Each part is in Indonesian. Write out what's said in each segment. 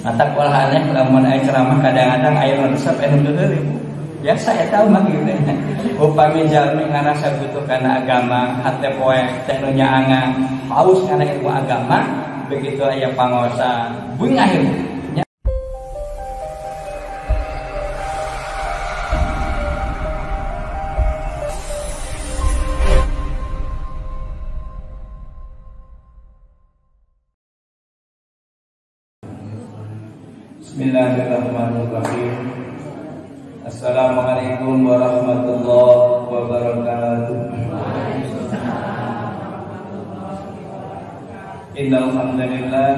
Mata kuala aneh lamun aya ceramah kadang-kadang aya resep anu teu Ibu. Biasa eta mah kieu teh. Upami jalmi ngarasa butuh kana agama, hate poe teh nu nyaangan, paus kana ilmu agama, begitu aya pangosa, beungah Ibu. Bismillahirrahmanirrahim. Assalamualaikum warahmatullahi wabarakatuh. Innal hamdalillah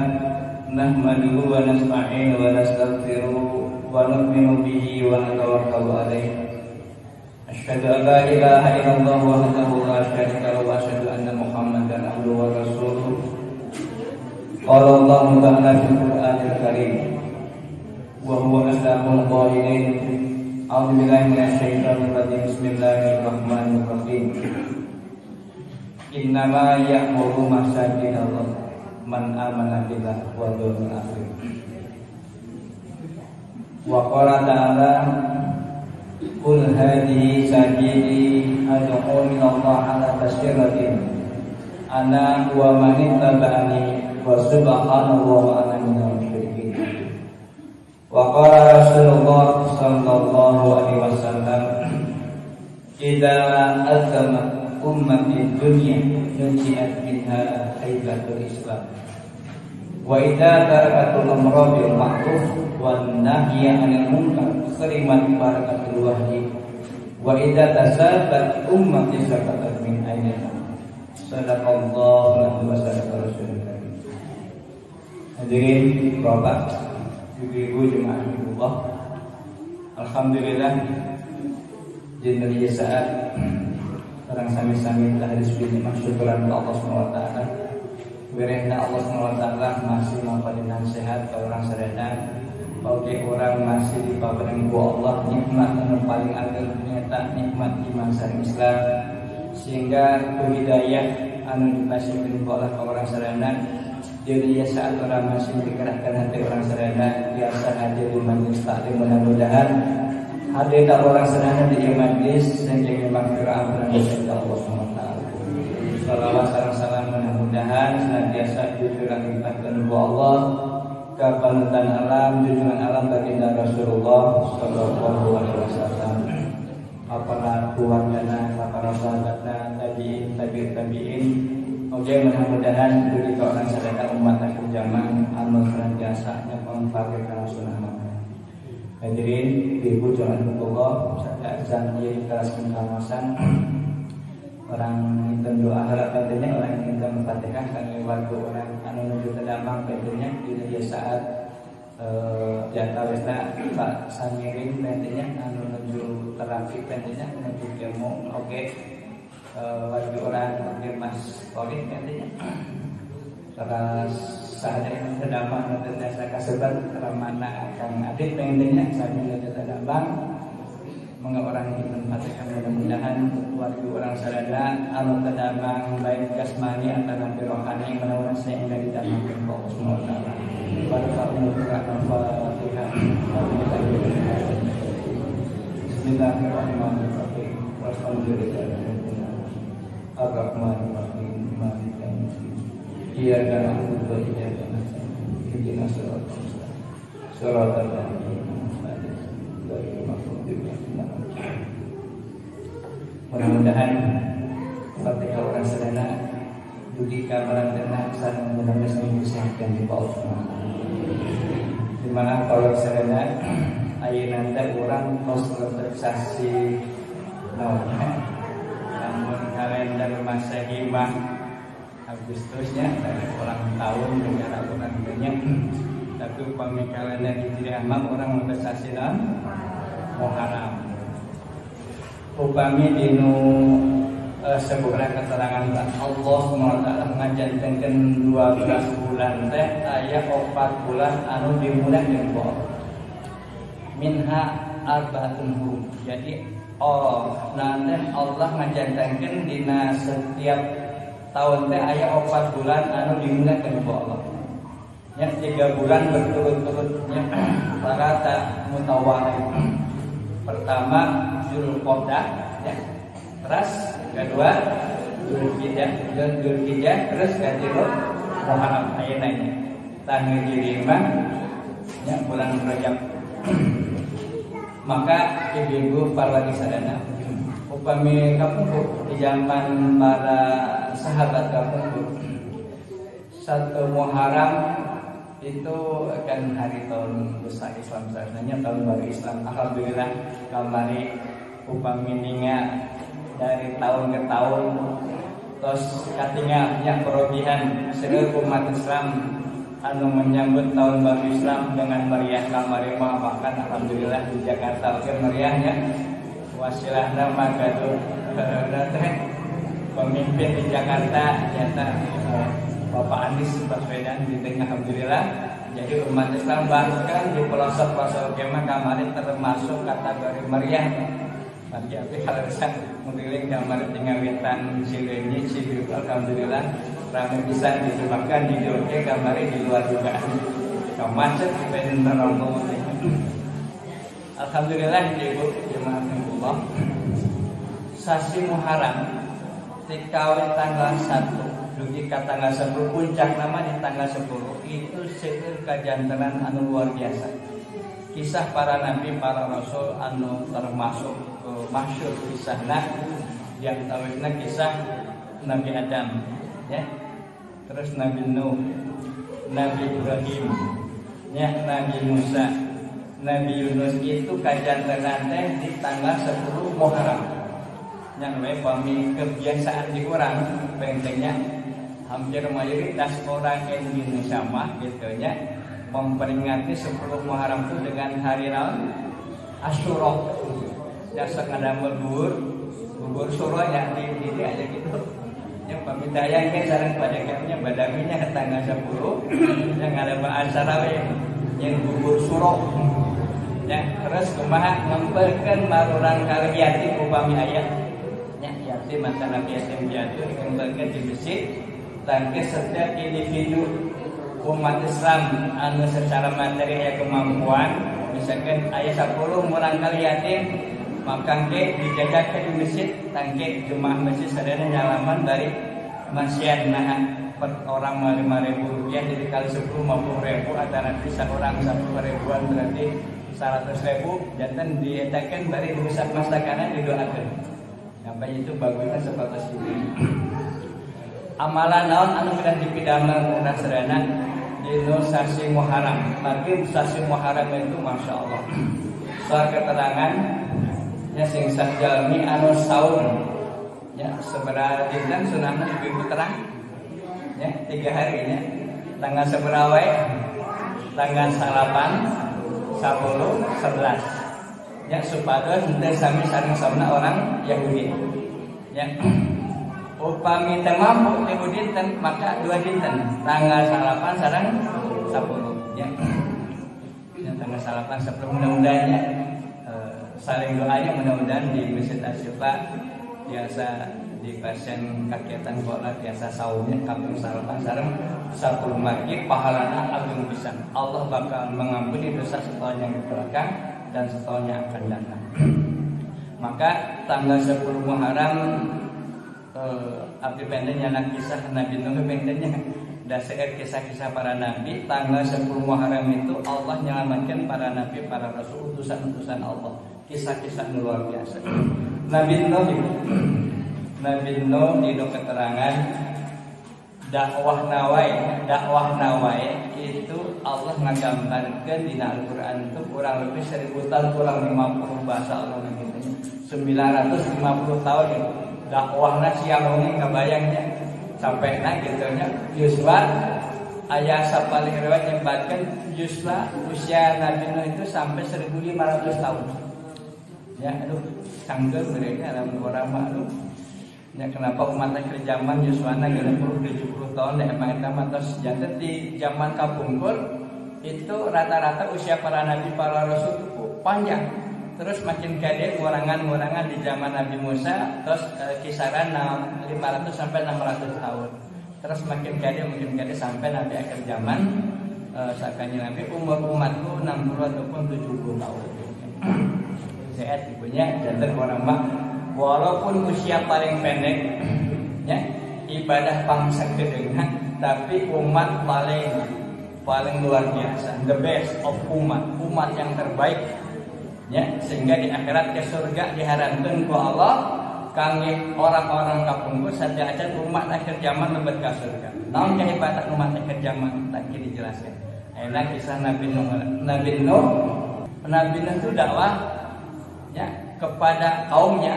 nahmaduhu wa nasta'inuhu wa nastaghfiruh wa nu'minu bihi wa natawakkalu alayh. Asyhadu an la ilaha illallah wahdahu la syarika lahu wa asyhadu anna Muhammadan abduhu wa rasuluh. Qala Allah ta'ala fil Qur'anil Karim wa huwa asdaqul qailin. A'udzu billahi minasy syaithanir rajim. Bismillahirrahmanirrahim. Innama ya'muru masajidallah man amana billah wal yawmil akhir. Wa qala ta'ala qul hadhihi sabili ad'u ila Allah ala basiratin ana wa man ittaba'ani wa subhanallahi wa ana minal musyrikin. Wa qala Rasulullah sallallahu alaihi wasallam idza azama ummati dunya nujiat minha haibatul Islam wa idza tarakatul amra bil ma'ruf wan nahyi 'anil munkar kharimat barakatul wahyi wa idza tasabat ummati sakatat min ainiha. Sadaqallahu wa sadaqa rasulullah. Hadirin Bapak Ibu-ibu jemaah Allah, alhamdulillah jenderal saat orang sami-sami telah disebut syukuran kepada Allah SWT. Wirehna Allah SWT masih memberikan sehat ke orang sedaya. Bagi orang masih diberikan ku Allah nikmat yang paling agung nyata nikmat iman sareng Islam, sehingga hidayah anu dipasihkeun ku Allah ka orang sedaya. Jadi saat orang masih dikerahkan hati orang serana biasa hadir di majlis taklim, mudah-mudahan hadir orang serana di majlis dan jaga makfirah ampunan dosa Allah SWT. Salawat salam mudah-mudahan senantiasa dicurahkan limpahkan kepada Allah ke panutan alam, junjungan alam baginda Rasulullah sallallahu alaihi wasallam. Para keluargana, para sahabatna, tabi'in. Oke, mudah-mudahan bagi orang sadaya umat akhir zaman anu senantiasa nyepengpake kana sunnah Muhammad. Hadirin ibu jemaah Allah, saya azan ieu kelaskeun kawasan. Orang ingin doa harap tentunya orang ingin Fatihah kangge warga orang anu nuju terdamang tentunya di saat jatawesna Pak Samirin tentunya anu nuju terapi tentunya nuju kemo. Oke. Warga orang panggil Mas Korin katanya karena saat ini terdampak nanti saya kasebat ramana Kang Adit pengennya saya juga terdampak mengapa orang ini menempatkan mudah-mudahan warga orang sadada anu terdampak baik kasmani atau nanti rohani menawarkan saya yang ditambahkan Allah semua taala pada kaum mukran Fatihah. Bismillahirrahmanirrahim. Walhamdulillah Ar-Rahmanir-Rahim Maliki Yaumiddin. Iyyaka na'budu wa iyyaka nasta'in. Ihdinas siratal mustaqim. Shiratal ladzina an'amta 'alaihim ghairil maghdubi 'alaihim. Mudah-mudahan ketika orang sedana budi kabaran tenang sareng mudah-mudahan disahkan di Allah SWT. Di mana kalau sedana ayeuna teh urang tos relaksasi kalender Masehi mah Agustusnya dari ulang tahun negara orang dunia. Tapi upami kalender Hijriah mah orang investasi dalam Muharram. Upami dinu sebuah keterangan Allah SWT ngajantenkeun 12 bulan teh aya 4 bulan anu dimulai jeung Allah. Minha arba'atun hurum. Jadi nanti Allah ngajantankeun dina setiap tahun teh aya 4 bulan anu dimulai ku Allah. Ya 3 bulan berturut-turutnya para mutawalid. Pertama Zulqa'dah ya. Terus kedua Dzulhijjah, terus ketiga Muharram ayeuna nya. Tanggal 5 ya bulan Rajab. Maka ibu-ibu para sadana upami kapungkur di zaman para sahabat kapungkur satu Muharram itu akan hari tahun besar Islam sebenarnya tahun baru Islam. Alhamdulillah kamari upami ninga dari tahun ke tahun terus katinga yang perobihan seluruh umat Islam anu menyambut tahun baru Islam dengan meriah kamari bahkan alhamdulillah di Jakarta oke meriahnya wasilahna magadu pemimpin di Jakarta nyata Bapak Anies Baswedan di tengah alhamdulillah. Jadi umat Islam bahkan di pelosok-pelosok kemah kamari termasuk kategori meriah. Tapi harusnya mengeliling kamari tinggal wetan Cileunyi Cibiuk alhamdulillah ramai bisa disebabkan di Jogja kamari di luar juga. Macet pengen rombongan. Alhamdulillah Ibu jemaah Allah. Sasi Muharram dikawin tanggal 1 dugi ka tanggal 10 puncak nama di tanggal 10 itu seueur kajantenan anu luar biasa. Kisah para nabi para rasul anu termasuk masyhur kisahna yang tawina kisah Nabi Adam ya. Terus Nabi Nuh, Nabi Ibrahim, ya Nabi Musa, Nabi Yunus itu kajantenan teh di tanggal 10 Muharram. Yang we pami kebiasaan dikurang pentingnya hampir mayoritas orang Indonesia mah gitu nya memperingati 10 Muharram itu dengan hari naon Asyura. Ya sakada bubur suro ya di aja gitu. Yang pamidayang ke sareng pada kami badaminya ke tanggal 10 yang ada acara we yang bubur suro. Ya terus kumaha ngempelkeun marurang kali yatim upami aya nya yatim antara yatim piatu dikembangkan di masjid tangke setiap individu umat Islam anu secara materi aya kemampuan misalkan aya 10 murang kali yatim maka dijajakan di masjid tangke jemaah masjid sadana nyalaman dari masjid nah per orang 5.000 rupiah jadi kali 10 50.000 antara bisa orang 10 ribuan berarti 100.000 jantan dietakan dari pusat masyarakat didoakan. Apa itu bagusnya sebatas itu. Amalan naon anu sudah dipidamel mudah serana dino sasi Muharram. Maka sasi Muharram itu masya Allah. Soal keterangan ya sing sajalmi anu saum ya seberapa dinten sunahna ibu terang ya 3 hari ya tanggal seberapa tanggal 8 10 11 ya supados henteu sami sareng sabna orang Yahudi ya upami teu mampu ibu dinten maka 2 dinten tanggal 8 sareng 10 ya tanggal 8 10 mudah-mudahan ya saling doanya mudah-mudahan di Masjid Asy-Syifa biasa di pasien kakiatan bola biasa saumnya kampung sarapan sareng 10 maghrib pahalana agung pisan. Allah bakal mengampuni dosa setahun yang belakang dan setahun yang akan datang. Maka tanggal 10 Muharram arti pendeknya anak kisah Nabi Nuh pendeknya dasar kisah-kisah para nabi. Tanggal 10 Muharram itu Allah menyelamatkan para nabi para rasul utusan-utusan Allah. Kisah-kisah luar biasa. Nabi Nuh di keterangan dakwah nawai itu Allah menggambarkan di Al-Quran itu kurang lebih 1000 tahun kurang 50 bahasa Allah gitu 950 tahun itu dakwahna siang ini kebayangnya sampai gitu nya Yuswa ayat paling riwayat nyebutkan Yuswa usia Nabi Nuh itu sampai 1500 tahun ya aduh canggih mereka dalam orang malu ya kenapa umat akhir zaman Yuswana 60-70 tahun ya emang itu terus jantan di zaman kapungkur itu rata-rata usia para nabi para rasul itu panjang terus makin gede ngurangan di zaman Nabi Musa terus kisaran 500 sampai 600 tahun terus makin gede sampai Nabi akhir zaman sakanya Nabi, umur umatku 60 ataupun 70 tahun. Sehat ibunya jantan orang mak walaupun usia paling pendek ya, ibadah pangsa kedengan, tapi umat paling luar biasa, the best of umat yang terbaik ya, sehingga di akhirat ke surga diharapkan ku Allah kangge orang-orang kapungkur saja aja umat akhir zaman lebet ke surga. Namun kehebatan umat akhir zaman tak kira dijelaskan. Enak kisah Nabi Nuh. Nabi Nuh itu dakwah ya kepada kaumnya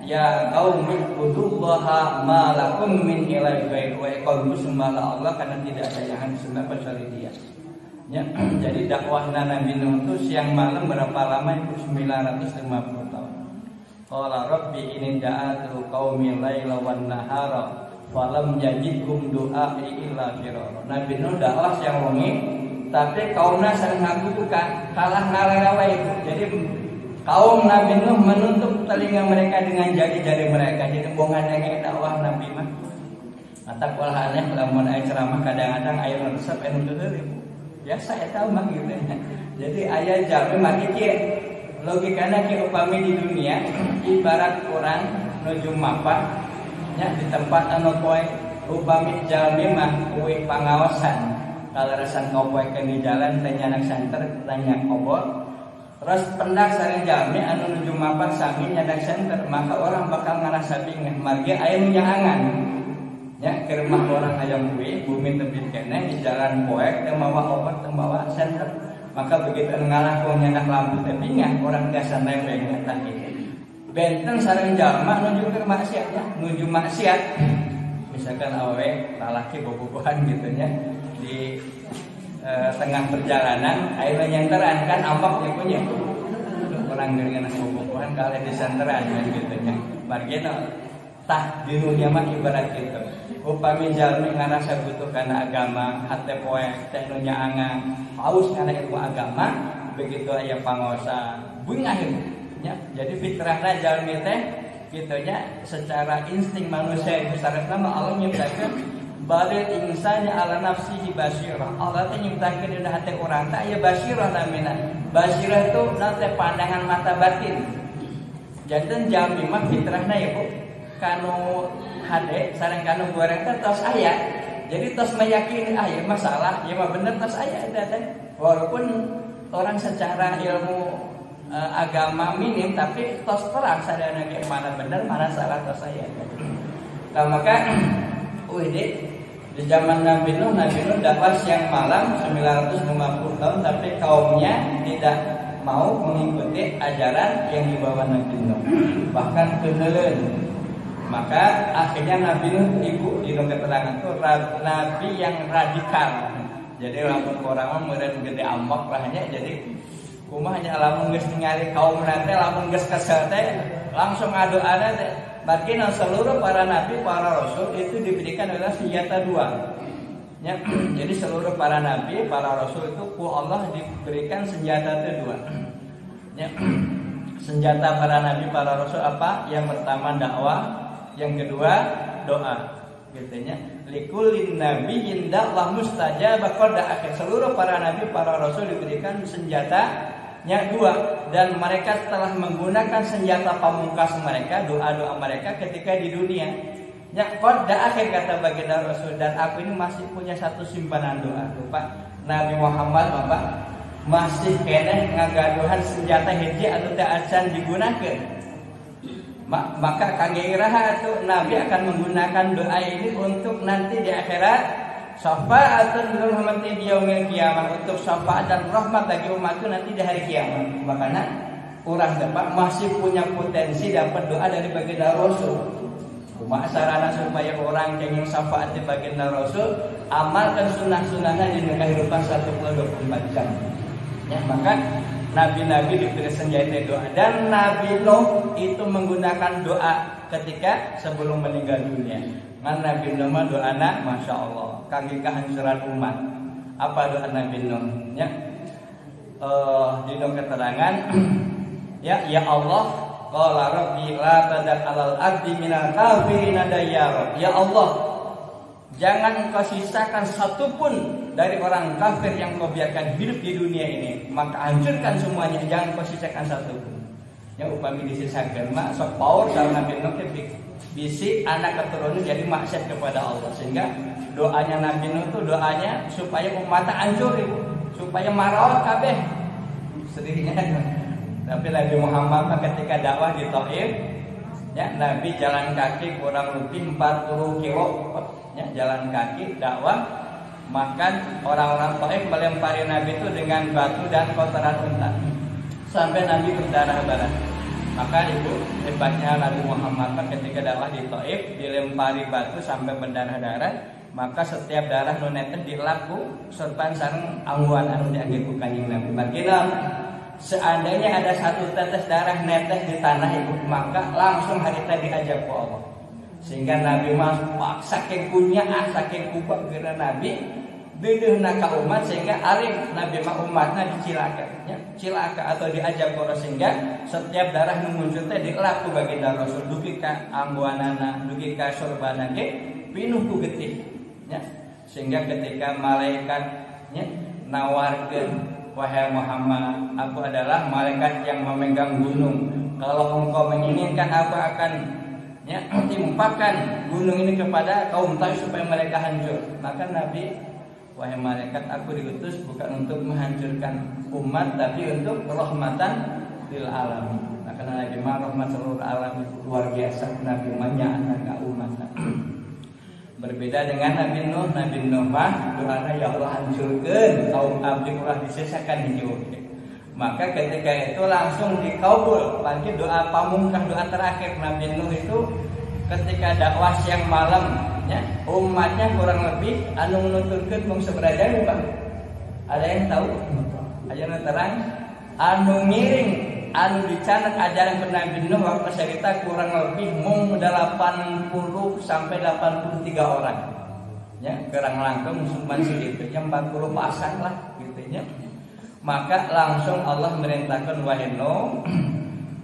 ya qaumi ubudullaha ma lakum min ilahin ghairuhu wa qalu sembahlah Allah karena tidak ada yang disembah kecuali Dia. Ya, jadi dakwah Nabi Nuh itu siang malam berapa lama itu 950 tahun. Qala rabbi inni da'atu qaumi laila wan nahara falam yajidhum du'ai illa firara. Nabi Nuh dakwah siang wengi tapi kaumnya sering ngabutukan kalah ngalera itu. Jadi kaum Nabi Nuh menutup telinga mereka dengan jari-jari mereka. Jadi bongannya dakwah Nabi mah. Atak walhaneh lamun aya ceramah kadang-kadang aya resep anu teu ya saya tahu mah gitu. Jadi aya jami mah kieu. Logikana kieu upami di dunia ibarat orang nuju mapa nya di tempat anu poe upami jalmi mah kuwi pangaosan. Kalarasan ngopoekeun di jalan teh nyanak santer tanya kobor. Terus pendak sareng jalmi anu nuju mapan sami nyadak center, maka orang bakal ngarasa bingung margi aya nu nyaangan. Ya ke rumah orang hayang kuwi bumi tebih keneh di jalan poek teu mawa obat teu mawa center. Maka begitu ngalah ku nyadak lampu teh bingung orang biasa nembeng eta kieu. Benten sareng jalma nuju ke maksiat ya, nuju maksiat. Misalkan awewe lalaki bobogohan gitu nya di tengah perjalanan ayeuna nyenteran kan ambak likunya orang dengan bobogohan kali disenteran gitu nya margina tah di dunia mah ibarat kitu upami jalmi ngarasa butuh kana agama hate poe teh nu nyaangan haus kana ilmu agama begitu aya pangosa beungah nya jadi fitrahna jalmi teh kitu nya secara insting manusia itu saresna Allah nyiptakeun badal insanya ala nafsihi basyirah. Allah teh nyiptakeun dina hati urang teh aya basyirah namina. Basyirah itu nanti pandangan mata batin. Janten jalmi mah fitrahna ya Bu. Kanu hade sareng kanu goreng teh tos aya. Jadi tos meyakini aya masalah, ya mah bener tos aya eta teh. Walaupun orang secara ilmu agama minim tapi tos terang sadana ge mana bener mana salah tos aya. Nah maka di zaman Nabi Nuh dakwah siang malam 950 tahun tapi kaumnya tidak mau mengikuti ajaran yang dibawa Nabi Nuh. Bahkan keheuleuh. Maka akhirnya Nabi Nuh di keterangan itu nabi yang radikal. Jadi lamun orang mah meureun gede ambak lahnya jadi kumahnya lamun geus ningali kaum nanti lamun geus kesel teh langsung adoana teh. Bagian seluruh para nabi, para rasul itu diberikan adalah senjata dua. Ya, jadi seluruh para nabi, para rasul itu ku Allah diberikan senjata itu dua. Ya, senjata para nabi, para rasul apa? Yang pertama dakwah, yang kedua doa. Gitu ya. Likulin nabiyyin da'wah mustajabah qad akhir. Seluruh para nabi, para rasul diberikan senjata nya dua dan mereka telah menggunakan senjata pamungkas mereka doa-doa mereka ketika di dunia. Ya qad akhir kata baginda Rasul dan aku ini masih punya satu simpanan doa. Pak Nabi Muhammad Bapak masih keneh ngagaduhan senjata hiji anu teu acan digunakeun. Maka kangge iraha atuh Nabi akan menggunakan doa ini untuk nanti di akhirat syafaatun lil ummati yaumil qiyamah untuk syafaat dan rahmat bagi umatku nanti di hari kiamat. Makanya urang dapat masih punya potensi dapat doa dari baginda Rasul. Kumaha sarana supaya orang kenging syafaat di baginda Rasul amalkan sunnah-sunnahnya di kehidupan 124 jam. Ya, maka nabi-nabi diberi senjata doa dan Nabi Nuh itu menggunakan doa ketika sebelum meninggal dunia. Man Nabi Nuh doana Masya Allah kangge kehancuran umat. Apa doa Nabi Nuh? Ya, di keterangan ya Allah qala rabbi la tadar alal ardi minal kafirin dayyara. Ya Allah, jangan engkau sisakan satupun dari orang kafir yang kau biarkan hidup di dunia ini, maka hancurkan semuanya, jangan kau sisakan satu pun. Ya upami disisakan mak sok power sama Nabi Nuh bisi anak keturunan jadi maksiat kepada Allah, sehingga doanya Nabi Nuh itu doanya supaya umatnya hancur ibu, supaya marah kabeh sedihnya. Tapi Nabi Muhammad ketika dakwah di Taif, ya Nabi jalan kaki kurang lebih 40 kilo, ya jalan kaki dakwah, makan orang-orang Taif melempari Nabi itu dengan batu dan kotoran unta sampai Nabi berdarah-darah. Maka itu hebatnya Nabi Muhammad ketika dakwah di Taif dilempari batu sampai berdarah-darah, maka setiap darah nu netes dilaku sorban sareng angguan anu diangge ku Kanjeng Nabi. Makina seandainya ada satu tetes darah netes di tanah itu, maka langsung harita diajak ku Allah. Sehingga Nabi mas saking punya saking kubah kira Nabi beudeuna ka umat, sehingga arif Nabi mah umatna dicilaka, ya, cilaka atau diajak koro, sehingga setiap darah nu muncul teh dilaku baginda Rasul dugi ka angguanana, dugi ka sorbanana ge pinuh ku getih, ya. Sehingga ketika malaikatnya nawarkeun, wahai Muhammad, aku adalah malaikat yang memegang gunung. Kalau engkau menginginkan, aku akan ya timpakan gunung ini kepada kaum Taif supaya mereka hancur. Maka Nabi, wahai malaikat, aku diutus bukan untuk menghancurkan umat, tapi untuk rahmatan lil alamin. Nah, karena Nabi mah rahmat seluruh alam, luar biasa. Nabi mah anak umat. Berbeda dengan Nabi Nuh. Nabi Nuh mah doana ya Allah hancurkeun kaum abdi ulah disesakan hijau. Maka ketika itu langsung dikabul. Lagi doa pamungkas, doa terakhir Nabi Nuh itu ketika dakwah siang malam, ya, umatnya kurang lebih anu nuturkeun mung sabaraha Bang? Ada yang tahu? Ayeuna terang anu ngiring, anu dicanak ajaran Nabi Nuh waktu cerita kurang lebih mung 80 sampai 83 orang. Ya, kurang langkung cuma segitu, 40 pasang lah gitu ya. Maka langsung Allah merintahkan, wahai Nuh,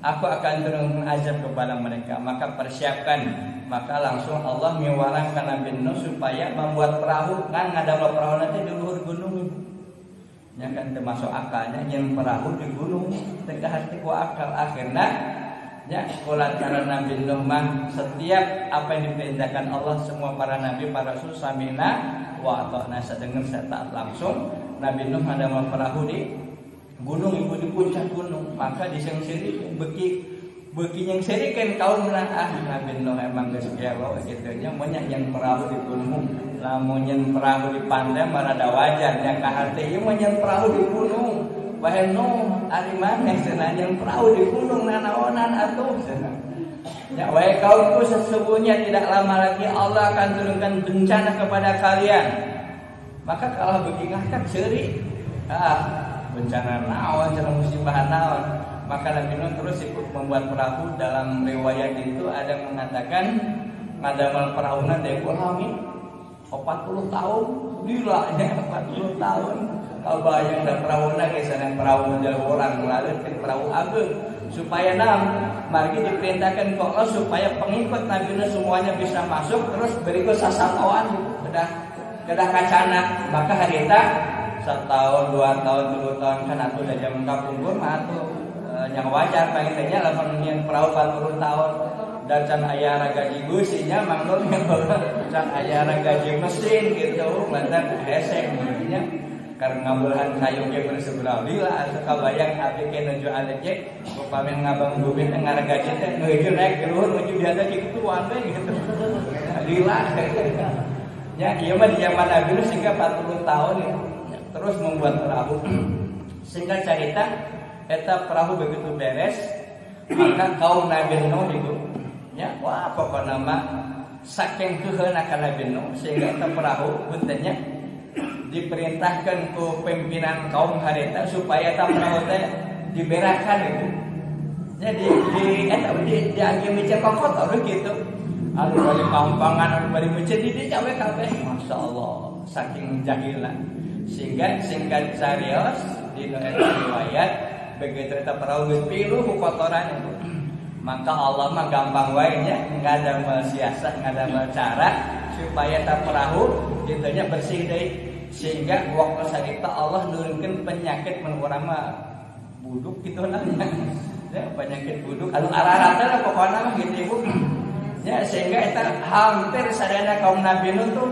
aku akan turunkan azab kepada mereka, maka persiapkan. Maka langsung Allah mewarangkan Nabi Nuh supaya membuat perahu, kan ngadamel perahu nanti di luhur gunung. Ya kan termasuk akalnya yang perahu di gunung, tengah hati ku akal akhirnya. Ya, kulantaran Nabi Nuh mah setiap apa yang diperintahkan Allah, semua para nabi, para rasul samina wa ata'na, sadengar saya taat langsung. Nabi Nuh ngadamel perahu di gunung, ibu di puncak gunung, maka disengsiri beki yang serikeun kaum Nabi Nuh emang geus gelo kitu nya, mun yang perahu di gunung, lamun yang perahu di pantai marada wajar nya ka hate ieu mun yang perahu di gunung. Wahai Nuh, ari maneh cenah yang perahu di gunung nanaonan atuh cenah. Ya, wahai kaumku, sesungguhnya tidak lama lagi Allah akan turunkan bencana kepada kalian. Maka kalau begini kan seri, bencana naon, cenah musibah naon. Maka Nabi Nuh terus ikut membuat perahu. Dalam riwayat itu ada yang mengatakan ngadamel perahuna teh ulami 40 tahun, gila ya 40 tahun. Kau bayang dan perahu nak kesana perahu menjadi orang melalui perahu agung supaya mari diperintahkan ke Allah supaya pengikut Nabi Nuh semuanya bisa masuk, terus berikut sasatoan kedah kacana. Maka harita 1 tahun 2 tahun 3 tahun kan atuh udah jam kapungkur mah atuh yang wajar pangitnya lamun yang perahu 40 tahun dan can aya gaji gusinya manglur can aya gaji mesin gitu mantan hesek nya karena ngabulahan kayu ge bersebelah lila asa kabayang abdi ke nuju alejek upami ngabang bubit ngara gaji teh nuju naik ke luhur nuju biasa kitu wae gitu lila ya ieu mah di zaman Nabi Nuh sehingga 40 tahun ya, terus membuat perahu. Sehingga cerita eta perahu begitu beres, maka kaum Nabi Nuh itu ya wah pokokna mah saking keuheuna ka Nabi Nuh sehingga eta perahu puntennya diperintahkan ke pimpinan kaum harita supaya eta perahu teh diberakan itu. Jadi di angge meja kokotor gitu. Anu bari kampangan, anu bari meja di cawe kabeh. Masyaallah, saking jahilna. Sehingga singkat carios di riwayat begitu eta perahu geus piluh ku kotoran itu. Maka Allah mah gampang wae nya, enggak ada siasat, enggak ada cara supaya eta perahu kitu nya bersih deui. Sehingga waktu sarita Allah nurunkeun penyakit mun urang mah buduk gitu namanya. Ya, penyakit buduk anu arah-arah teh pokona mah gitu Ibu. Ya, sehingga eta hampir sadayana kaum Nabi Nuh tuh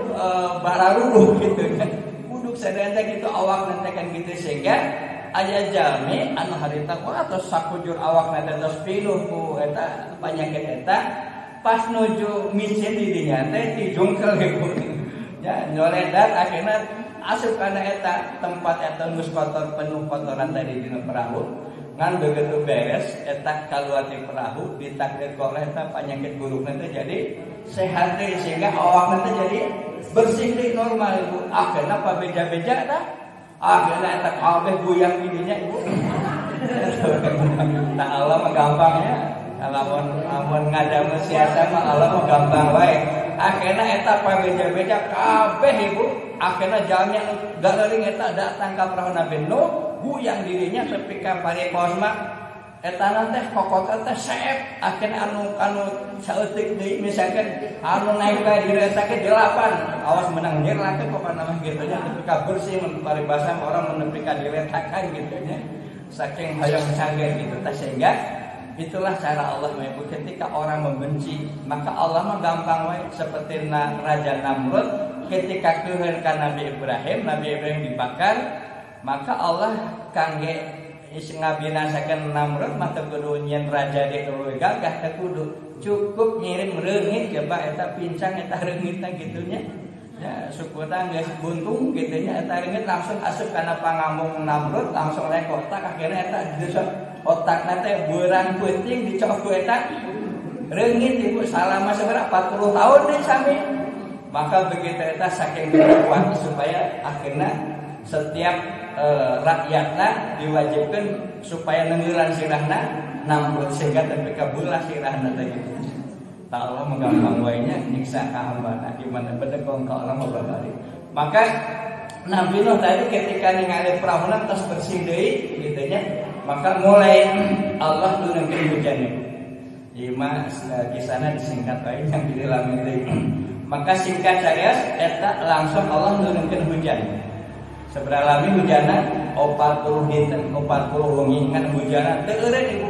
bararuruh gitu kan. Buduk sadayana gitu awak nanti kan gitu sehingga aya jalmi anu harita atau sakujur awak nanti tos piluh ku eta penyakit eta pas nuju micin di dinya teh dijungkel gitu. Ya, nyoledat akhirnya asup kana eta tempat eta geus kotor penuh kotoran tadi dina perahu. Ngan begitu beres eta kaluar di perahu ditakdir oleh eta penyakit burukna teh jadi sehat deui sehingga awakna teh jadi bersih deui normal Ibu. Akhirna pabeja-beja tah akhirna eta kabeh buyang didinya Ibu. Nah Allah mah gampangnya lamun ngadamu siasa mah Allah mah gampang wae. Akhirna eta pabeja-beja kabeh Ibu. Akhirna jalmi anu galeuring eta datang ka perahu Nabi Nuh buyang dirinya tepi ka pareos mah eta teh kokot teh seep akhirna anu saeutik deui misalkan anu naik ka diri eta ke 8 awas menang nyerlah teh pokona mah kitu nya tepi ka bersih mun paribasa orang menepi ka diri eta kan kitu nya saking hayang canggih gitu teh sehingga itulah cara Allah Ibu ketika orang membenci maka Allah mah gampang wae seperti Raja Namrud ketika keuheun ka Nabi Ibrahim dibakar maka Allah kangge ngabinasakeun Namrud mah teu kudu nyen raja di leuwih gagah teu kudu cukup ngirim reungit coba eta pincang eta reungit teh kitu nya ya suku teh geus buntung kitu nya eta reungit langsung asup kana pangambung Namrud langsung rek otak akhirna eta disebut otakna teh beurang peuting dicok ku eta reungit Ibu salama sabaraha 40 tahun deui sami maka begitu eta saking kuat supaya akhirna setiap rakyatna diwajibkan supaya nengeulan sirahna Namrud sehingga tepi ka beulah sirahna teh gitu. Ta Allah menggampang wae nya nyiksa ka hambana gimana bedegong ka Allah babari. Maka Nabi Nuh tadi ketika ningali perahuna tos bersih deui kitu nya maka mulai Allah turunkeun hujan itu. Ima kisahna disingkat wae yang dilamin deui. Maka singkat saya eta langsung Allah turunkeun hujan. Seberalami hujana 40 dinten 40 wengi ngan hujana teu eureun Ibu.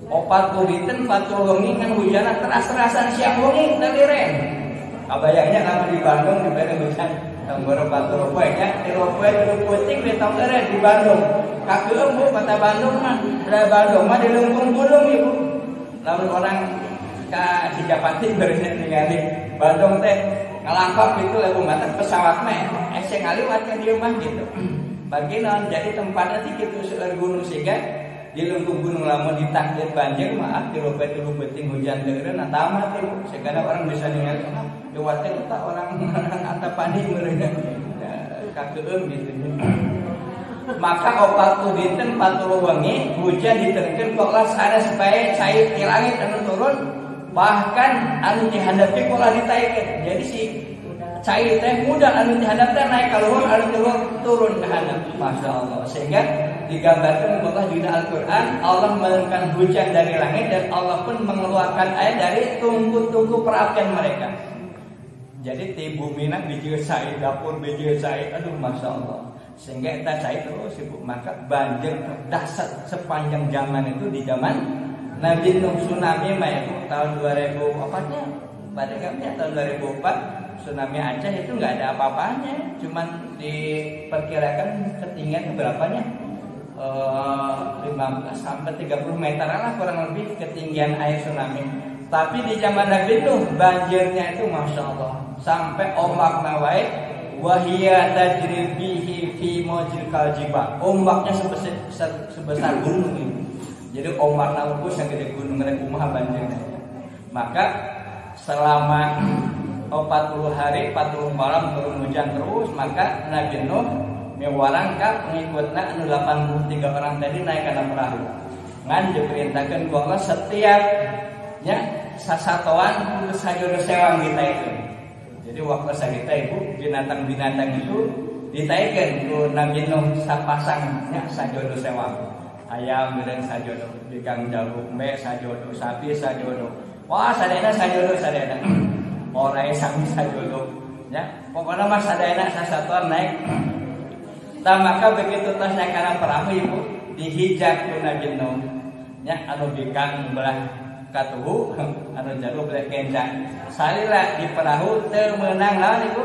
40 dinten 40 wengi ngan hujana teras-terasan siang wengi teu eureun. Kabayangnya lamun di Bandung dibere hujan tanggal 40 poe nya 30 poe 30 peuting di tong eureun di Bandung. Kakeum Bu kota Bandung mah, da Bandung mah di leumpung gunung Ibu. Lamun orang ka Cicapati beureuh ningali Bandung teh ngalangkap itu lagu mata pesawat mah eseng ngaliwat ka dieu mah gitu. Bagi naon jadi tempatnya teh kitu seueur gunung sehingga di leumpung gunung lamun ditakdir banjir mah 30 peuting hujan teu eureun nah tamat teh sehingga orang bisa ningali lewat teh eta orang antapani meureun kakeum gitu. Maka 40 dinten 40 wengi hujan diterkeun kok las ada supaya cair di langit anu turun bahkan anu dihadapi kok ditaikeun. Jadi si cair teh mudah anu dihadap teh naik ka luhur anu turun ke handap. Masyaallah. Sehingga digambarkan Allah di Al-Qur'an Allah menurunkan hujan dari langit dan Allah pun mengeluarkan air dari tungku-tungku perapian mereka. Jadi di bumi na biji cair dapur biji cair aduh masyaallah. Sehingga kita cair terus Ibu. Maka banjir terdahsyat sepanjang zaman itu di zaman Nabi Nuh tsunami mah Ibu tahun 2004-nya. Pada kami tahun 2004 tsunami Aceh itu nggak ada apa-apanya, cuman diperkirakan ketinggian berapanya 15 sampai 30 meter lah kurang lebih ketinggian air tsunami. Tapi di zaman Nabi Nuh banjirnya itu masya Allah sampai ombak nawai wahia tajri bihi fi mawjil kaljiba. Ombaknya sebesar gunung ini. Jadi ombak naupus yang gede gunung rek kumaha banjirnya. Maka selama 40 hari 40 malam turun hujan terus, maka Nabi Nuh mewarang ka pengikutna anu 83 orang tadi naik kana perahu. Ngan diperintahkeun ku Allah setiap nya sasatoan kudu sajodo sewang ditaikeun. Jadi waktu sagita Ibu binatang-binatang itu ditaikeun ku Nabi Nuh sapasang nya sajodo sewang. Ayam dan sajodo, bigang jalu, mbe sajodo, sapi sajodo. Wah, sadayana sajodo sadayana. Orai sami sajodo, ya. Pokoknya mas ada enak sasatuan naik. Tah maka begitu tos naik kana perahu ibu dihijak ku Nabi Nuh. Nya anu bikang belah katuhu anu jago belah kenca. Salila di perahu teu meunang naon ibu?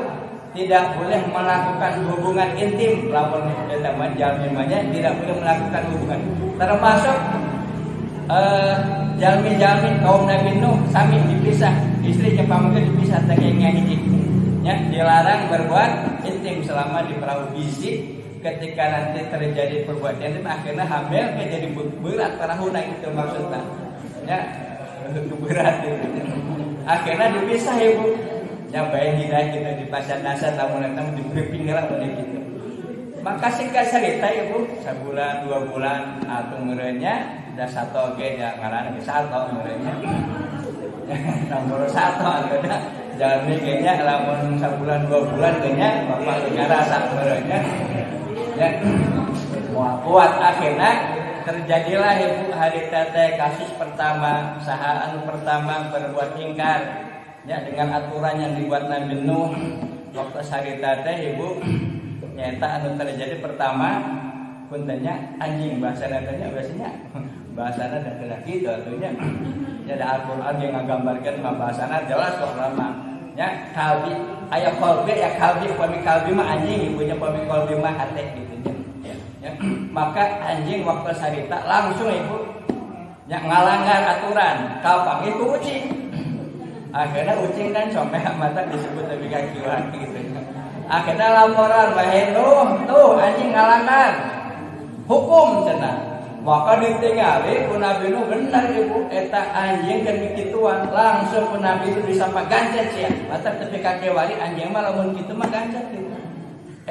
Tidak boleh melakukan hubungan intim lamun eta mah jalmi-nya tidak boleh melakukan hubungan. Termasuk jalmi-jalmi kaum Nabi Nuh sami dipisah, istri jeung pamanggih dipisah teh hiji. Nya dilarang berbuat intim selama di perahu bisi. Ketika nanti terjadi perbuatan intim akhirnya hamil jadi berat perahu naik itu maksudnya. Ya, berat itu. Akhirnya dipisah ibu. Ya baik hidayah kita di pasar nasa tamu datang di briefing lah gitu. Maka singkat cerita ibu, sebulan 2 bulan atau merenya dah satu oke ya ngaran satu merenya. Nomor 1 ada jalmi kayaknya lamun sebulan 2 bulan kayaknya bapak negara sak merenya. Ya, kuat akhirnya terjadilah ibu hari tete kasus pertama saha anu pertama berbuat ingkar ya dengan aturan yang dibuat Nabi Nuh waktu hari tete ibu nyata anu terjadi pertama puntennya anjing bahasa natanya bahasana dan laki itu artinya ya ada Al-Qur'an yang menggambarkan bahasana jelas kok lama ya kalbi aya kalbi ya kalbi mah anjing ibunya kalbi mah hate gitu ya. Maka anjing waktu sarita langsung ibu ya ngalanggar aturan kapang itu ucing akhirnya ucing kan sampai mata disebut lebih kakiwan gitu akhirnya laporan baheno tuh anjing ngalanggar hukum cenah maka ditinggali ku Nabi Nuh benar ibu eta anjing kan kituan langsung ku Nabi itu disapa gancet sia mata tepi kaki wali anjing mah lamun kitu mah gancet gitu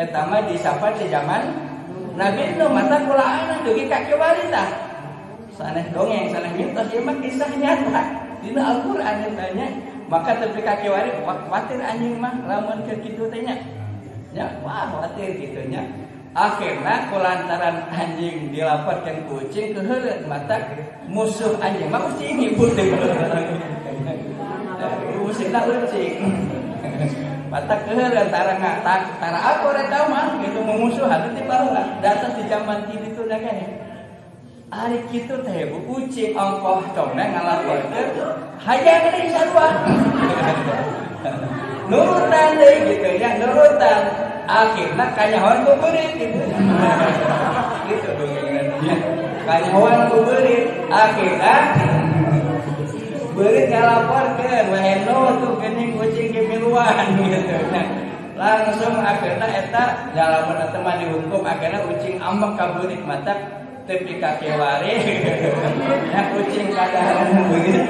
eta mah disapa di zaman Nabi Nuh mata kula ana dugi kaki wali tah sanes dongeng sanes mitos ieu mah kisah nyata dina Al-Qur'an tanya maka tepi kaki wali khawatir anjing mah lamun ke kitu teh nya ya wah khawatir kitu nya akhirnya kulantaran anjing dilaporkan kucing keheureut mata musuh anjing mah kucing ibu teh musuhna ucing mata keheureut tara aku ora tau mah gitu memusuhan teh baru datang di zaman kitu teh kan ari kitu teh kucing ongkoh tongna ngalaporkeun hayang deui sarua nurutan deh gitu ya nurutan akhirnya kanyahoan kuburit gitu gitu dongengnya kanyahoan kuburit akhirnya berit ngalaporkeun waheno tuh geuning kucing kemiluan gitu langsung akhirnya eta jalamun teman dihukum akhirnya kucing ambek ka beurit mata tepi ka kewari ya kucing kadaharan beurit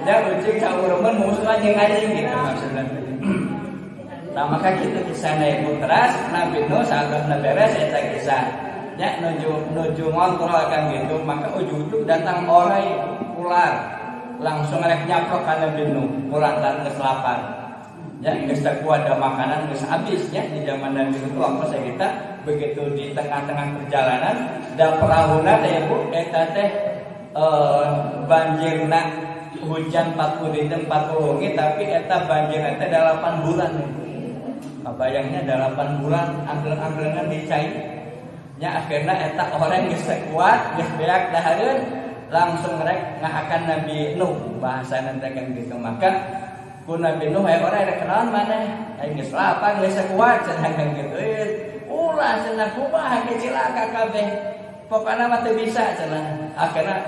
ya kucing saureumeun musuhan jeung anjing gitu maksudna. Nah maka kita kisah ibu teras Nabi Nuh saat beres eta kisah ya nuju ngontrol akan gitu maka ujug-ujug datang orai ular langsung rek nyaprok ka Nabi Nuh ulantan geus lapar ya geus teu ada makanan geus habis ya di zaman Nabi Nuh waktu saya kita begitu di tengah-tengah perjalanan da perauna teh ibu eta teh banjirna hujan 40 dinten 40 wengi tapi eta banjirna teh 8 bulan bayangnya 8 bulan anggelan-anggelan dicai nya akhirnya eta orang geus kuat geus beak dahareun langsung rek ngahakan Nabi Nuh bahasa nanti kan gitu maka ku Nabi Nuh aya orang rek kenaon maneh aya geus lapang geus kuat cenah kan gitu ulah cenah kumaha ge cilaka kabeh pokona mah teu bisa cenah akhirnya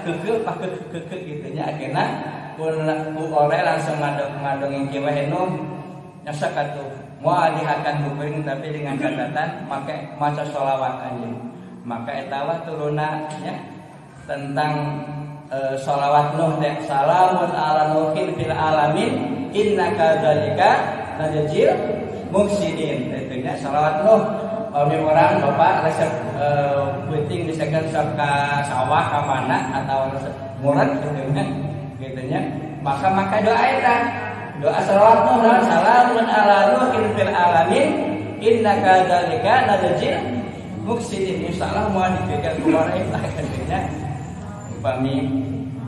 kekeh gitu nya akhirnya ku orang langsung ngadongin ki wae Nuh nyasa katuh mau alihakan kuping tapi dengan catatan pakai maca sholawat anjing maka etawa turuna ya tentang sholawat Nuh teh salamun ala nuhin fil alamin innaka dzalika najil muhsinin tentunya sholawat Nuh kami orang bapak resep penting disekan ka sawah ka mana atau murad gitu nya maka doa eta doa salawat Nuh salamun ala nuhin fil alamin innaka dzalika najil muhsinin insyaallah moal dipegang kumaha katanya upami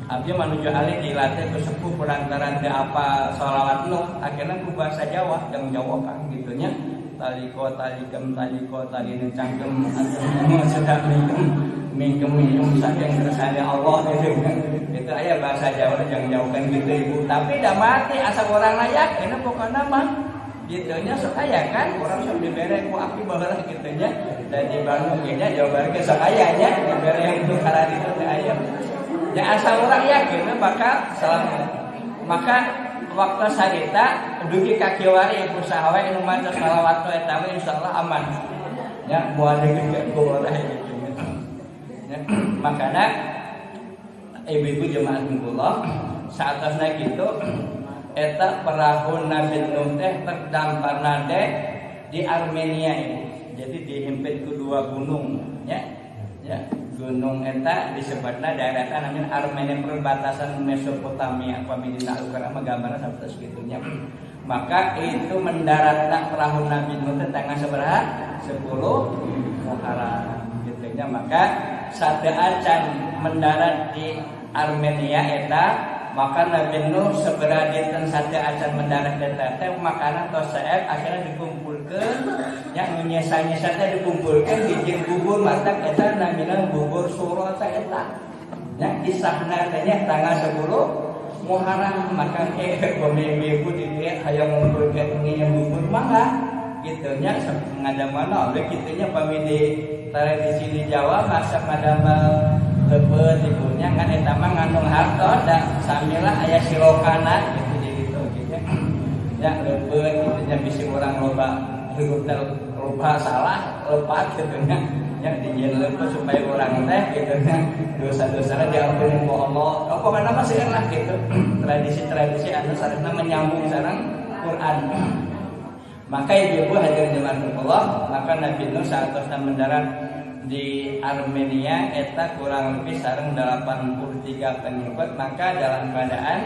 abdi menuju alih dilatih ku sepuh perantaran teu apa sholawat nu akhirnya ku bahasa Jawa jeung Jawa kan gitunya taliko talikem taliko talin cangkem sudah mingkem saking kersane Allah itu aya bahasa Jawa jeung Jawa kan gitu ibu tapi da mati asa orang layak ini pokokna mah gitunya sok aya kan orang sok dibere ku api baheula gitunya dan di Bandung nya Jawa Barat sok aya nya dibere yang itu karena itu teh aya ya asal orang yakin bakal selamat maka waktu sarita dugi kaki wari ibu sahawe anu maca shalawat eta we insyaallah aman ya moal dikeun ku urang gitu ya makana ibu-ibu jemaah kula saatosna kitu eta perahu Nabi Nuh teh terdamparna teh di Armenia ibu jadi dihimpit ku dua gunung ya gunung eta disebutna daerah namanya Armenia perbatasan Mesopotamia pamidina Al-Qur'an gambarna sapertos kitunya maka itu mendaratna perahu Nabi Nuh teh tanggal sabaraha 10 Muharram gitunya maka sadeacan mendarat di Armenia eta maka Nabi Nuh sabaraha dinten sadeacan mendarat eta teh makanan tos saeb akhirnya dikumpulkeun nya nu nyesa-nyesa teh dikumpulkeun dijieun bubur matak eta namina bubur suro eta nya kisahna teh nya tanggal 10 Muharram maka pemimpin di dia hayang ngumpulkeun ngieu bubur mangga kitu nya ngadamana oge kitu nya pamidi tradisi di Jawa masak ngadamel lebeut ibunya kan eta mah ngandung hartos da samilah aya silokana gitu ya lebeut kitu nya bisi urang loba lupa salah lepat gitu nya ya dijieun lebeut supaya urang teh gitu nya dosa-dosana diampuni ku Allah pokona mah seueur lah gitu tradisi-tradisi anu saresna menyambung sareng Quran maka ibu hadirin jemaah Allah maka Nabi Nuh saatosna mendarat di Armenia eta kurang lebih sareng 83 pengikut maka dalam keadaan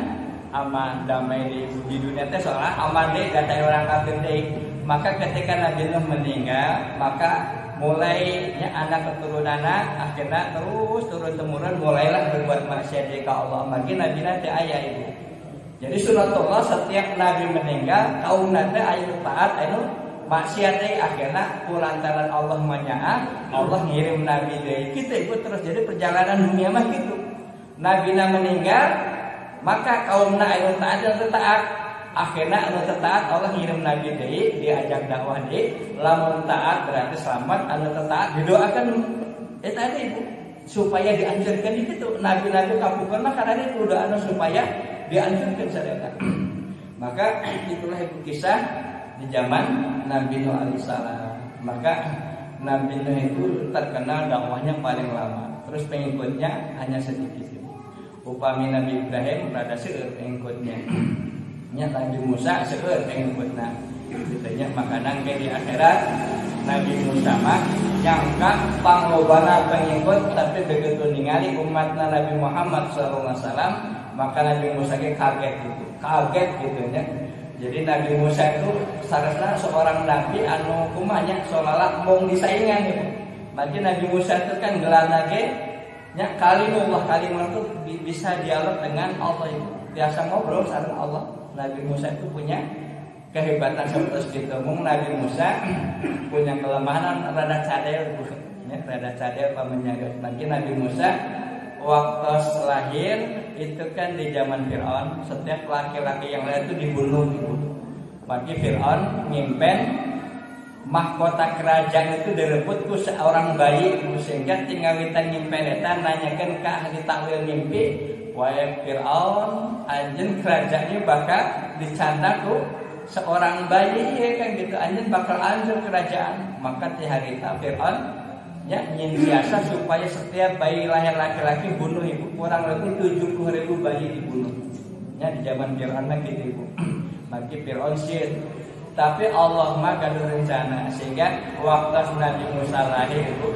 aman damai di dunia teh seolah aman deh kata orang kafir deh maka ketika Nabi Nuh meninggal maka mulainya anak keturunanna akhirnya terus turun temurun mulailah berbuat maksiat ka Allah maka Nabi teh aya ibu jadi sunatullah setiap Nabi meninggal kaum teh aya taat anu maksiat teh akhirnya kulantaran Allah menyaat Allah ngirim Nabi deui kita ikut terus jadi perjalanan dunia mah gitu Nabi meninggal maka kaumna anu taat dan taat akhirnya anu taat Allah ngirim Nabi deui diajak dakwah deui lamun taat berarti selamat anu taat didoakan eta ibu supaya dianjurkan itu nabi-nabi kapukeun mah karena itu doa supaya dianjurkan sadaya maka itulah ibu kisah di zaman Nabi Nuh alaihissalam maka Nabi Nuh itu terkenal dakwahnya paling lama terus pengikutnya hanya sedikit upami Nabi Ibrahim rada seueur pengikutnya nya Nabi Musa seueur pengikutna kitanya makanan ke di akhirat Nabi Musa mah nyangka panglobana pengikut tapi begitu ningali umatna Nabi Muhammad sallallahu alaihi wasallam maka Nabi Musa ge kaget gitu nya jadi Nabi Musa itu saresna seorang nabi anu kumanya seolah mung disaingan gitu. Maka Nabi Musa itu kan gelarna ge nya kalimullah itu bisa dialog dengan Allah itu. Biasa ngobrol sareng Allah. Nabi Musa itu punya kehebatan seperti itu. Mung Nabi Musa punya kelemahan rada cadel ya rada cadel pamenjaga. Maka Nabi Musa waktu lahir itu kan di zaman Fir'aun setiap laki-laki yang lain itu dibunuh ibu. Maka Fir'aun nyimpen mahkota kerajaan itu direbut ku seorang bayi sehingga tinggal kita nyimpen eta nanyakeun ka ahli takwil mimpi wae Fir'aun anjeun kerajaannya bakal dicanda ku seorang bayi ya kan gitu anjeun bakal hancur kerajaan. Maka di hari itu Fir'aun ya biasa supaya setiap bayi lahir laki-laki bunuh ibu kurang lebih 70.000 bayi dibunuh ya di zaman Fir'aun gitu ibu. Maka Fir'aun sih tapi Allah mah gaduh rencana sehingga waktu Nabi Musa lahir itu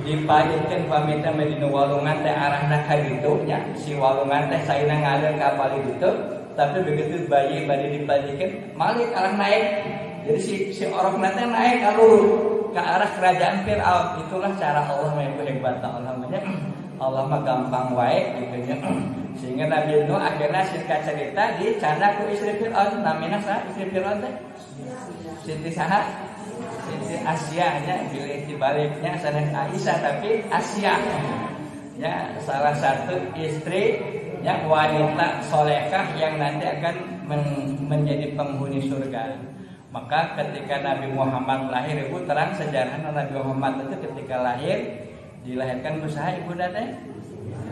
dipalingkeun pamita Madinah walungan teh arahna ka ditu nya si walungan teh saina ngalir ka bali ditu tapi begitu bayi bade dipalingkeun malik arah naik jadi si orangna teh naik ka luhur ke arah kerajaan Fir'aun. Itulah cara Allah yang hebat Allah mah gampang wae gitu nya Sehingga Nabi Nuh akhirnya singkat cerita dicanda ku istri Fir'aun. Namanya sah istri Fir'aun teh? Siti saha? Siti Asia nya, pilih dibaliknya sanes Aisyah tapi Asia. Ya, salah satu istri yang wanita solehah yang nanti akan menjadi penghuni surga. Maka ketika Nabi Muhammad lahir, ibu terang sejarah Nabi Muhammad itu ketika lahir dilahirkan usaha ibu teh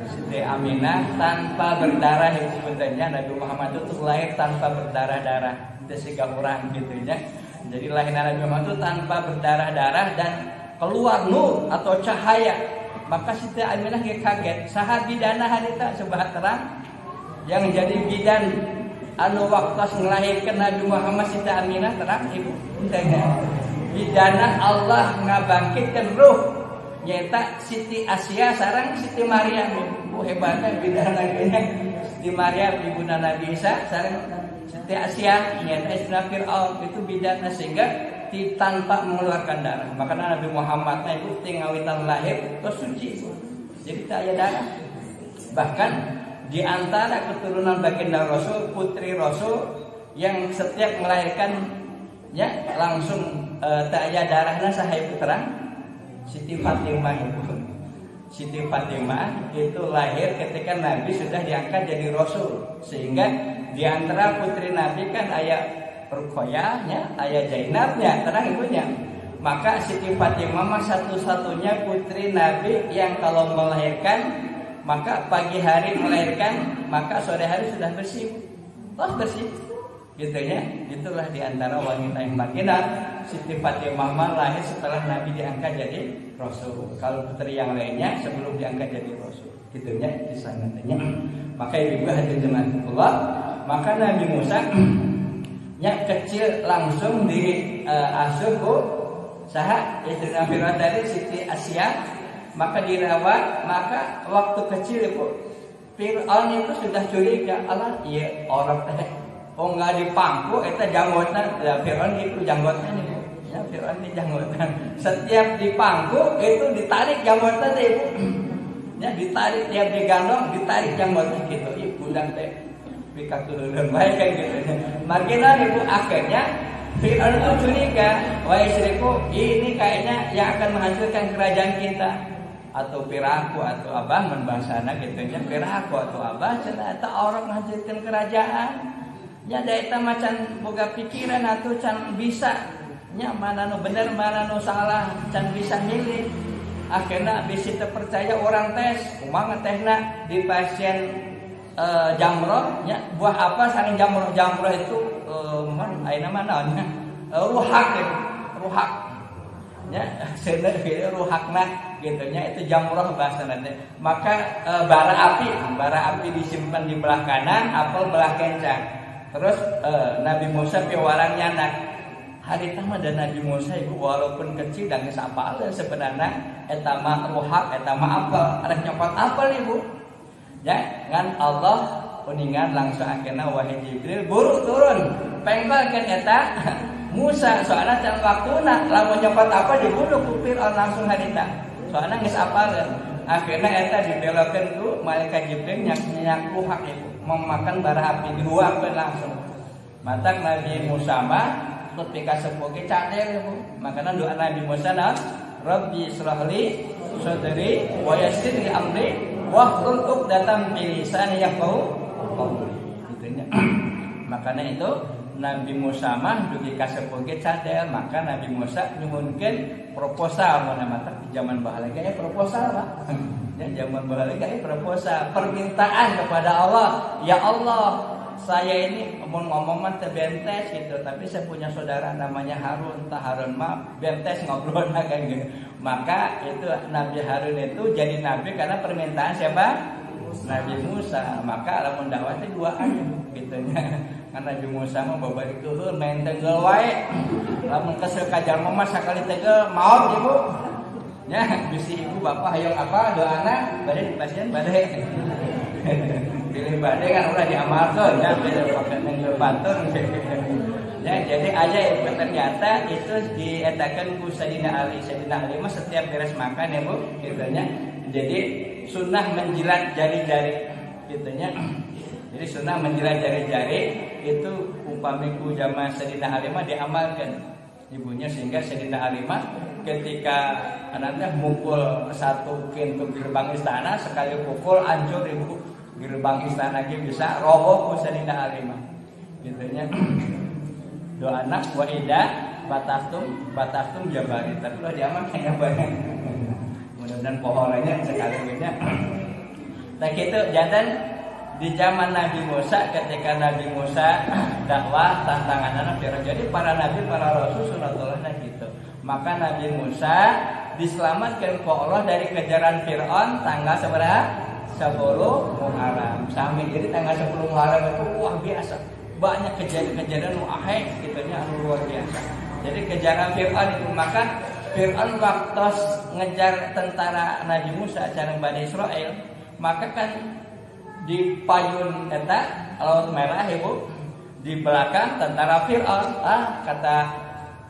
Siti Aminah tanpa berdarah. Sebetulnya Nabi Muhammad itu lahir tanpa berdarah-darah, itu siga urang gitu ya. Jadi lahir Nabi Muhammad itu tanpa berdarah-darah dan keluar nur atau cahaya. Maka Siti Aminah kaget, saha bidana harita sebahat terang yang jadi bidan anu waktu ngelahirkan Nabi Muhammad. Siti Aminah terang ibu tanya bidana Allah ngabangkitkan ruh nyata Siti Asia sareng Siti Maryam. Ibu hebatnya bidana gini Siti Maryam ibu Nabi Isa sareng Siti Asia nyata istri Fir'aun itu bidana sehingga tanpa mengeluarkan darah. Makanya Nabi Muhammad itu tinggawitan lahir terus suci, jadi tak ada darah. Bahkan di antara keturunan baginda Rasul, putri Rasul yang setiap melahirkan ya langsung tak ada darahnya sahaya puterang Siti Fatimah itu. Siti Fatimah itu lahir ketika Nabi sudah diangkat jadi Rasul, sehingga di antara putri Nabi kan ayah Ruqayyahnya, ayah Zainabnya, terang ibunya. Maka Siti Fatimah satu-satunya putri Nabi yang kalau melahirkan maka pagi hari melahirkan, maka sore hari sudah bersih. Oh bersih, gitu ya. Itulah diantara wanita yang baginda. Siti Fatimah lahir setelah Nabi diangkat jadi Rasul. Kalau putri yang lainnya sebelum diangkat jadi Rasul, gitu ya kisah nantinya. Maka ibu hadirin jemaatullah, maka Nabi Musa yang kecil langsung diasuh ku saha istri Nabi tadi Siti Asia, maka dirawat. Maka waktu kecil ibu Fir'aun itu sudah curiga, Allah iya orang teh oh nggak dipangku eta janggotan. Fir'aun itu janggotan ibu ya, Fir'aun itu janggotan. Setiap dipangku itu ditarik janggotan ibu ya, ditarik tiap digandong ditarik janggotan gitu ibu dan teh pikak turun baik kan gitu. Marginal ibu akhirnya Fir'aun itu curiga, wahai istriku ini kayaknya yang akan menghancurkan kerajaan kita. Atau piraku atau abah membahasana gitu ya, piraku atau abah ternyata orang menghancurkan kerajaan. Ya daita macan boga pikiran atau can bisa nya mana nu bener mana nu salah can bisa milih. Akhirnya bisa terpercaya orang tes kumaha tehna di pasien jamroh ya, buah apa saking jamroh itu ayeuna mana ruhak ya, ruhak ya sebenarnya video ruhakna gitu nya, itu jamroh bahasa nanti. Maka bara api disimpan di belah kanan, apel belah kencang. Terus Nabi Musa piwaran nyanak hari tama dan Nabi Musa ibu walaupun kecil dan geus apal sebenarnya eta mah ruhak eta mah apel ada nyopot apel ibu ya ngan Allah kuningan langsung akhirnya wahai Jibril buru turun pengbalkeun eta Musa soalnya can waktuna lamun nyopot apa dibunuh ku Fir'aun langsung harita soalnya geus apalkeun. Akhirnya eta dibelokeun ku malaikat Jibril nyak ruhak itu memakan bara api dihuapkeun langsung. Matak Nabi Musa mah ketika sepoge cadel ibu. Makanya doa Nabi Musa nah Rabbi shrahli sadri wa yassir li amri wahlul 'uqdatam min lisani yafqahu qawli. Gitunya. Makanya itu Nabi Musa mah dugi ka sepoge cadel, maka Nabi Musa nyuhunkeun proposal mana mata di zaman baheula ge proposal Pak. Ya zaman baheula ge proposal, permintaan kepada Allah. Ya Allah, saya ini ngomong mah terbentes gitu, tapi saya punya saudara namanya Harun. Harun mah bentes ngobrol kan gitu. Maka itu Nabi Harun itu jadi nabi karena permintaan siapa? Nabi Musa. Maka lamun dakwah teh duaan gitu nya. Kan Nabi Musa mah babari eueuh main tegel wae. Lamun kesel ka jalma mah sakali tegel maot ibu. Ya, bisi ibu bapak hayang apa doana bade pasien bade. Pilih bade kan udah diamalkan ya pilih pakai nenggel pantun. Ya, jadi aja ternyata itu dietakan ku Sayyidina Ali. Sayyidina Ali mah setiap beres makan ya Bu, gitu nya. Jadi sunnah menjilat jari-jari gitunya. Jadi sunnah menjilat jari-jari itu upamiku zaman Sayyidina Halimah diamalkan ibunya, sehingga Sayyidina Halimah ketika anaknya mukul satu pintu gerbang istana, sekali pukul hancur ibu gerbang istana bisa roboh ku Sayyidina Halimah gitunya. Doa anak wa ida batastum jabari, tapi lo diamalkan ya banyak. Mudah-mudahan pohonnya sekali punya. Nah gitu jantan di zaman Nabi Musa, ketika Nabi Musa dakwah tantangan anak Fir'aun. Jadi para nabi, para rasul sunatullahnya gitu. Maka Nabi Musa diselamatkan ke Allah dari kejaran Fir'aun tanggal seberapa? 10 Muharram. Sampai jadi tanggal 10 Muharram itu wah biasa. Banyak kejadian-kejadian wahai gitunya luar biasa. Jadi kejaran Fir'aun itu, maka Fir'aun waktu ngejar tentara Nabi Musa cara Bani Israel, maka kan di payun eta Laut Merah ibu, di belakang tentara Fir'aun.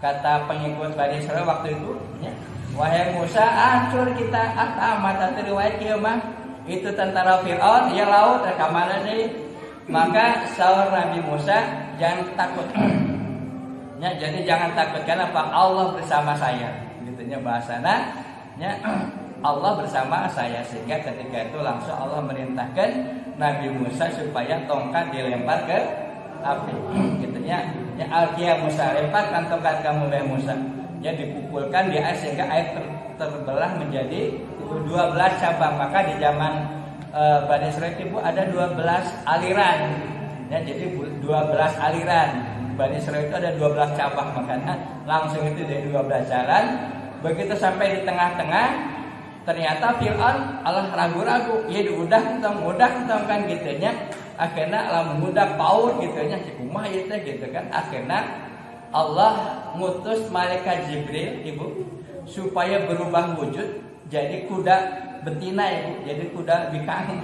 Kata pengikut Bani Israel waktu itu ya, wahai Musa, hancur kita mata riwayat kieu mah itu tentara Fir'aun ya laut ka mana nih. Maka saur Nabi Musa, jangan takut. Ya, jadi jangan takut, karena apa? Allah bersama saya. Gitunya bahasana ya, Allah bersama saya. Sehingga ketika itu langsung Allah merintahkan Nabi Musa supaya tongkat dilempar ke api. Gitunya ya, alqiyah Musa, lemparkan tongkat kamu wahai Musa. Ya, dipukulkan di air sehingga air terbelah menjadi 12 cabang. Maka di zaman Bani Israel itu ada 12 aliran. Ya, jadi 12 aliran. Bani Israel itu ada 12 cabang, makanya langsung itu dari 12 jalan. Begitu sampai di tengah-tengah, ternyata Fir'aun Allah ragu-ragu, ya udah ketong kan gitunya. Akhirnya lamun mudah paut gitunya, kumaha ieu teh gitu kan. Akhirnya Allah ngutus malaikat Jibril ibu supaya berubah wujud jadi kuda betina ibu, jadi kuda bikang.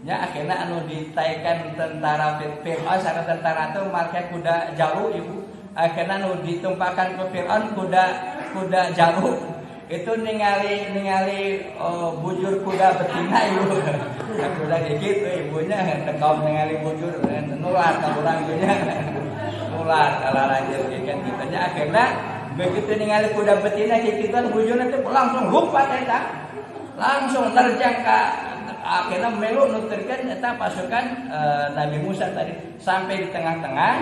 Ya akhirnya anu ditaikan tentara Fir'aun sareng tentara itu malaikat kuda jalu ibu. Akhirnya anu ditumpahkan ke Fir'aun kuda jalu. Itu ningali bujur kuda betina ibu. Kuda gitu ibunya tekam ningali bujur nular ka urang ibunya. Nular kalau lanjut kan kitanya. Akhirnya begitu ningali kuda betina kitu bujurna teh langsung lompat eta. Langsung terjang ka akhirnya melu nuturkeun eta pasukan Nabi Musa tadi sampai di tengah-tengah.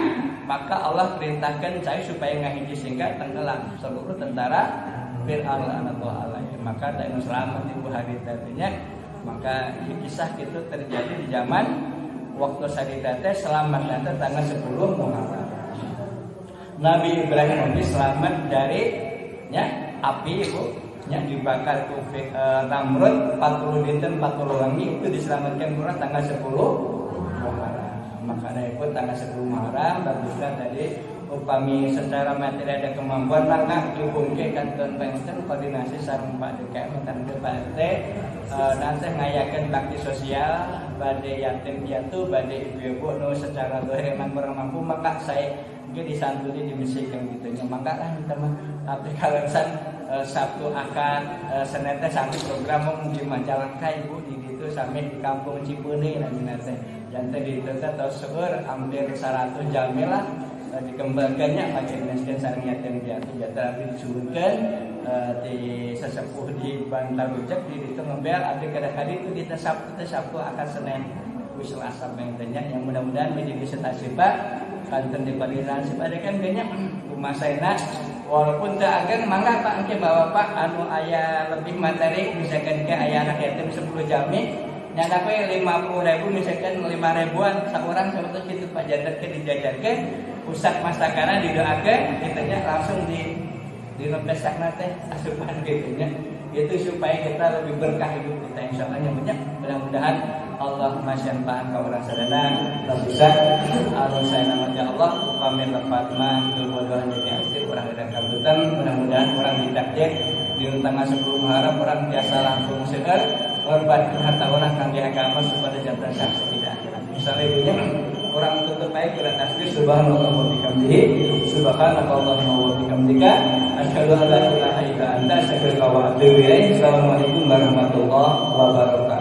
Maka Allah perintahkan saya supaya ngahiji sehingga tenggelam seluruh tentara Fir'aun laknatullah alaihi. Maka tak selamat ibu hari tadinya. Maka kisah itu terjadi di zaman waktu sadita teh selamat nanti tanggal 10 Muharram. Nabi Ibrahim nanti selamat dari ya api itu yang dibakar ku Namrud 40 dinten 40 wangi, itu diselamatkan Quran tanggal 10 Muharram. Makanya itu tanggal 10 Muharram baguslah tadi upami secara materi ada kemampuan maka dihubungke kantor pengten koordinasi sareng Pak DKM kantor Pak RT nanti ngayakeun bakti sosial bade yatim piatu bade ibu-ibu nu secara doa emang kurang mampu, maka saya mungkin disantuni dimisikan gitunya. Maka lah teman tapi kalau Sabtu Akad Senin teh sampai program di Majalengka ibu di itu sampai di Kampung Cipeuni nanti jantan di itu teh seueur hampir 100 jami lah dikembangkannya pakai miskin sareng yatim piatu jatah disuruhkan di sesepuh di Bantar Rujak di itu ngembel abdi kadang-kadang itu di Sabtu akan Senin wis Selasa bentenya yang mudah-mudahan menjadi setasipa kanten di koordinasi pada kan banyak rumah saya walaupun teu ageng mangga Pak engke bapak anu aya lebih materi misalkan ke aya anak yatim 10 jami nyana we 50.000 misalkan 5.000-an saurang sabetul kitu Pak jandarkeun dijajarkeun pusat masakana didoakeun kitanya langsung di nepesakna teh asupan gitunya. Itu supaya kita lebih berkah hidup kita insyaallah yang banyak. Mudah-mudahan Allahumma syanfa'an ka urang sadana bisa anu sayana mah Allah upami lepat mah doa-doa jadi aktif urang dan kabutan. Mudah-mudahan urang ditakdir di tanggal 10 Muharram urang biasa langsung seueur korban harta urang kang di agama supaya jantan saksi tidak akhirat. Misalnya ibunya orang tutup baik kita tasbih subhanallah wa bihamdihi subhanakallahumma wa bihamdika asyhadu an la ilaha illa anta astaghfiruka wa atubu ilaik. Assalamualaikum warahmatullahi wabarakatuh.